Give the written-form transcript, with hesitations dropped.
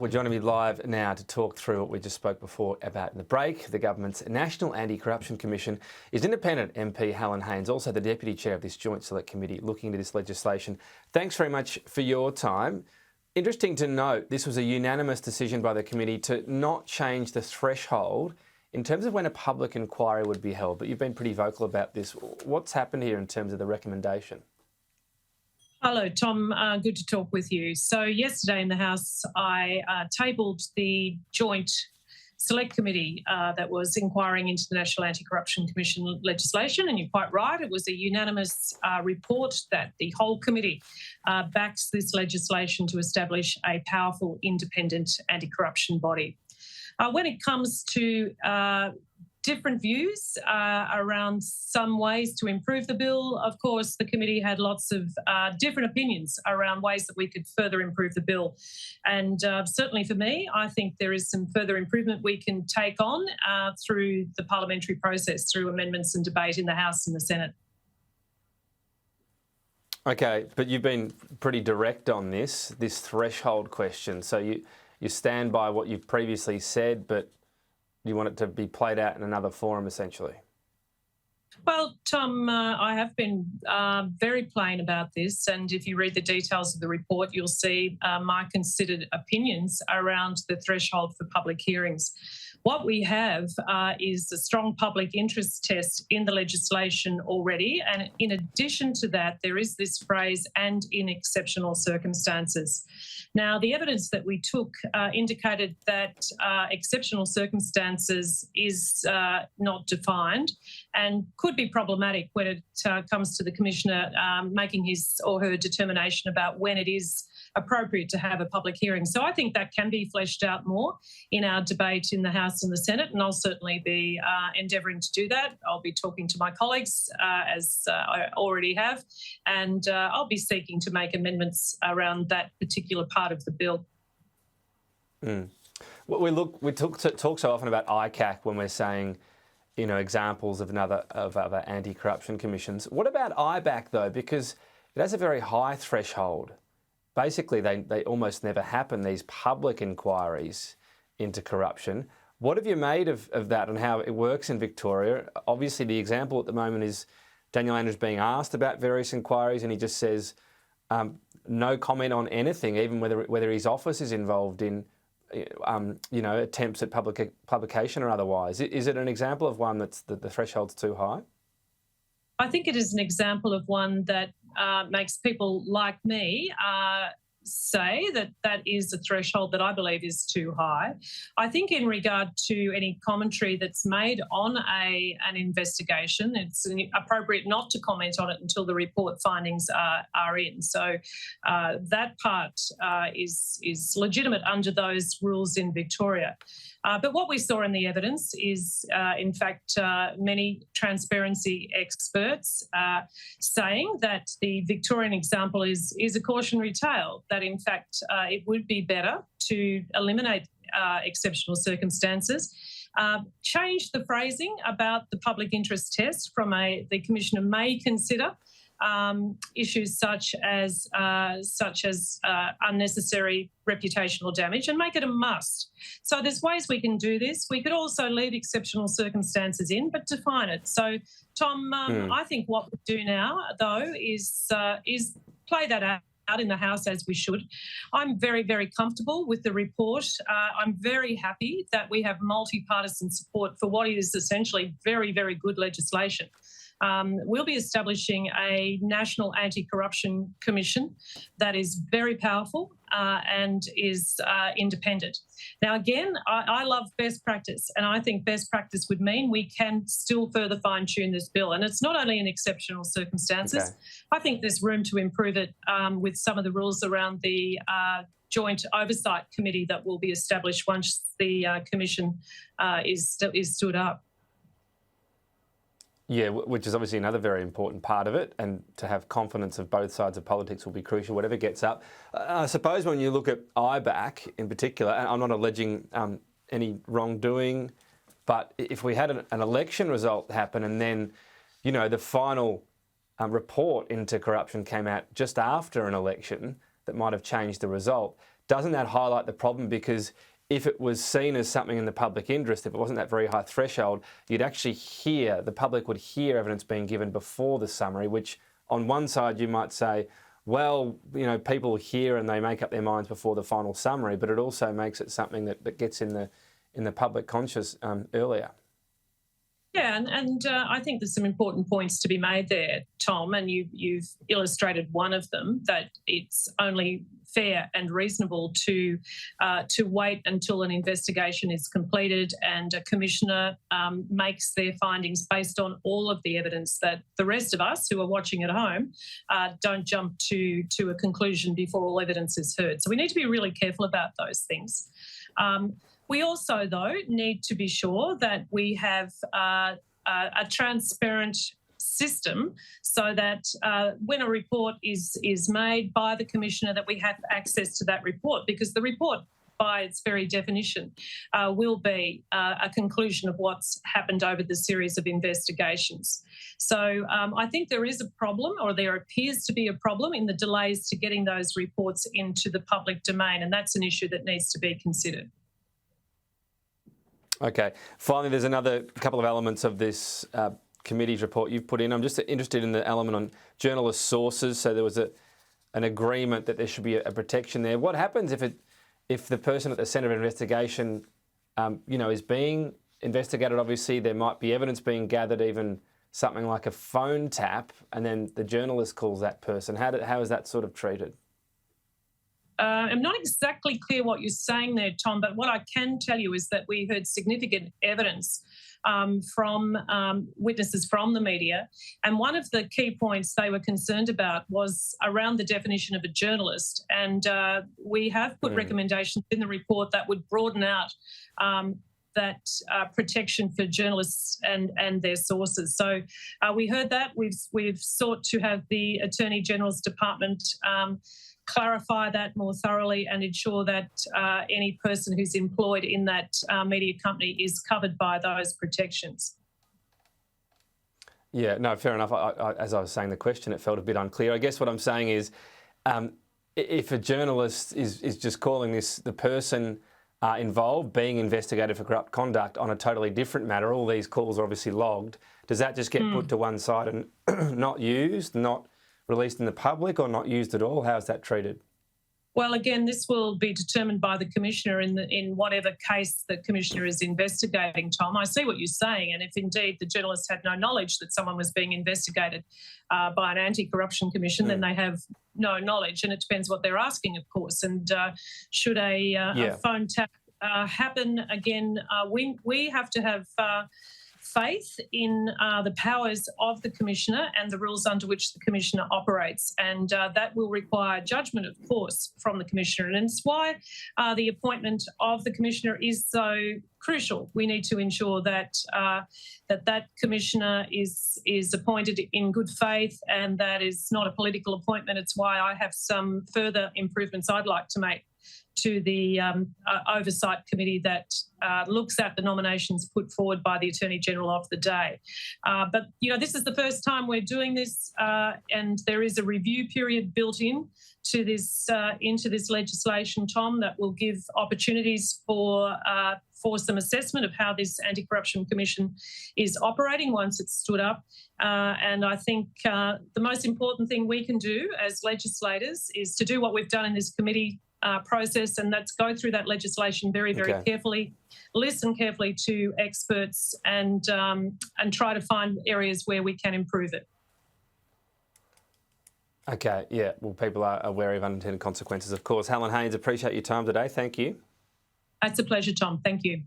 We're joining me live now to talk through what we just spoke before about in the break. The government's National Anti-Corruption Commission is independent MP Helen Haines, also the Deputy Chair of this Joint Select Committee looking into this legislation. Thanks very much for your time. Interesting to note, this was a unanimous decision by the committee to not change the threshold in terms of when a public inquiry would be held, but you've been pretty vocal about this. What's happened here in terms of the recommendation? Hello, Tom. Good to talk with you. So yesterday in the House, I tabled the Joint Select Committee that was inquiring into the National Anti-Corruption Commission legislation, and you're quite right, it was a unanimous report that the whole committee backs this legislation to establish a powerful, independent anti-corruption body. When it comes to different views around some ways to improve the bill. Of course, the committee had lots of different opinions around ways that we could further improve the bill. And certainly for me, I think there is some further improvement we can take on through the parliamentary process, through amendments and debate in the House and the Senate. Okay, but you've been pretty direct on this threshold question. So you stand by what you've previously said, but you want it to be played out in another forum, essentially? Well, Tom, I have been very plain about this, and if you read the details of the report, you'll see my considered opinions around the threshold for public hearings. What we have is a strong public interest test in the legislation already, and in addition to that, there is this phrase, "and in exceptional circumstances." Now, the evidence that we took indicated that exceptional circumstances is not defined and could be problematic when it comes to the Commissioner making his or her determination about when it is appropriate to have a public hearing. So I think that can be fleshed out more in our debate in the House and the Senate, and I'll certainly be endeavouring to do that. I'll be talking to my colleagues, as I already have, and I'll be seeking to make amendments around that particular part of the bill. Well, we talk so often about ICAC when we're saying, you know, examples of other anti-corruption commissions. What about IBAC though? Because it has a very high threshold. Basically, they almost never happen, these public inquiries into corruption. What have you made of that and how it works in Victoria? Obviously, the example at the moment is Daniel Andrews being asked about various inquiries and he just says no comment on anything, even whether his office is involved in you know, attempts at publication or otherwise. Is it an example of one that's the threshold's too high? I think it is an example of one that makes people like me say that that is a threshold that I believe is too high. I think in regard to any commentary that's made on an investigation, it's appropriate not to comment on it until the report findings are in. So that part is legitimate under those rules in Victoria. But what we saw in the evidence is, in fact, many transparency experts saying that the Victorian example is a cautionary tale, that in fact it would be better to eliminate exceptional circumstances, change the phrasing about the public interest test from the Commissioner may consider issues such as unnecessary reputational damage and make it a must. So there's ways we can do this. We could also leave exceptional circumstances in, but define it. So, Tom, I think what we do now, though, is play that out in the House as we should. I'm very, very comfortable with the report. I'm very happy that we have multi-partisan support for what is essentially very, very good legislation. We'll be establishing a National Anti-Corruption Commission that is very powerful and is independent. Now, again, I love best practice, and I think best practice would mean we can still further fine-tune this bill. And it's not only in exceptional circumstances. Okay. I think there's room to improve it with some of the rules around the Joint Oversight Committee that will be established once the Commission is stood up. Yeah, which is obviously another very important part of it, and to have confidence of both sides of politics will be crucial, whatever gets up. I suppose when you look at IBAC in particular, and I'm not alleging any wrongdoing, but if we had an election result happen and then, you know, the final report into corruption came out just after an election that might have changed the result, doesn't that highlight the problem? Because if it was seen as something in the public interest, if it wasn't that very high threshold, you'd actually hear, the public would hear evidence being given before the summary, which on one side you might say, well, you know, people hear and they make up their minds before the final summary, but it also makes it something that gets in the public conscious earlier. Yeah, and I think there's some important points to be made there, Tom, and you've illustrated one of them, that it's only fair and reasonable to wait until an investigation is completed and a commissioner makes their findings based on all of the evidence, that the rest of us who are watching at home don't jump to a conclusion before all evidence is heard. So we need to be really careful about those things. We also, though, need to be sure that we have a transparent system so that when a report is made by the commissioner, that we have access to that report, because the report, by its very definition, will be a conclusion of what's happened over the series of investigations. So I think there is a problem, or there appears to be a problem, in the delays to getting those reports into the public domain, and that's an issue that needs to be considered. Okay. Finally, there's another couple of elements of this committee's report you've put in. I'm just interested in the element on journalist sources. So there was an agreement that there should be a protection there. What happens if the person at the centre of investigation, is being investigated? Obviously, there might be evidence being gathered, even something like a phone tap, and then the journalist calls that person. How is that sort of treated? I'm not exactly clear what you're saying there, Tom, but what I can tell you is that we heard significant evidence from witnesses from the media, and one of the key points they were concerned about was around the definition of a journalist, and we have put recommendations in the report that would broaden out that protection for journalists and their sources. So we heard that. We've sought to have the Attorney General's Department clarify that more thoroughly and ensure that any person who's employed in that media company is covered by those protections. Yeah, no, fair enough. As I was saying the question, it felt a bit unclear. I guess what I'm saying is if a journalist is just calling the person involved being investigated for corrupt conduct on a totally different matter, all these calls are obviously logged, does that just get put to one side and not used, not released in the public, or not used at all? How is that treated? Well, again, this will be determined by the Commissioner in whatever case the Commissioner is investigating, Tom. I see what you're saying, and if indeed the journalist had no knowledge that someone was being investigated by an anti-corruption commission, then they have no knowledge, and it depends what they're asking, of course. And should a phone tap happen, again, we have to have faith in the powers of the Commissioner and the rules under which the Commissioner operates, and that will require judgment, of course, from the Commissioner, and it's why the appointment of the Commissioner is so crucial. We need to ensure that that Commissioner is appointed in good faith, and that is not a political appointment. It's why I have some further improvements I'd like to make to the oversight committee that looks at the nominations put forward by the Attorney General of the day. But, this is the first time we're doing this, and there is a review period built in to this into this legislation, Tom, that will give opportunities for some assessment of how this Anti-Corruption Commission is operating once it's stood up. And I think the most important thing we can do as legislators is to do what we've done in this committee process, and that's go through that legislation very, very carefully, listen carefully to experts, and try to find areas where we can improve it. Okay, yeah. Well, people are aware of unintended consequences, of course. Helen Haines, appreciate your time today. Thank you. It's a pleasure, Tom. Thank you.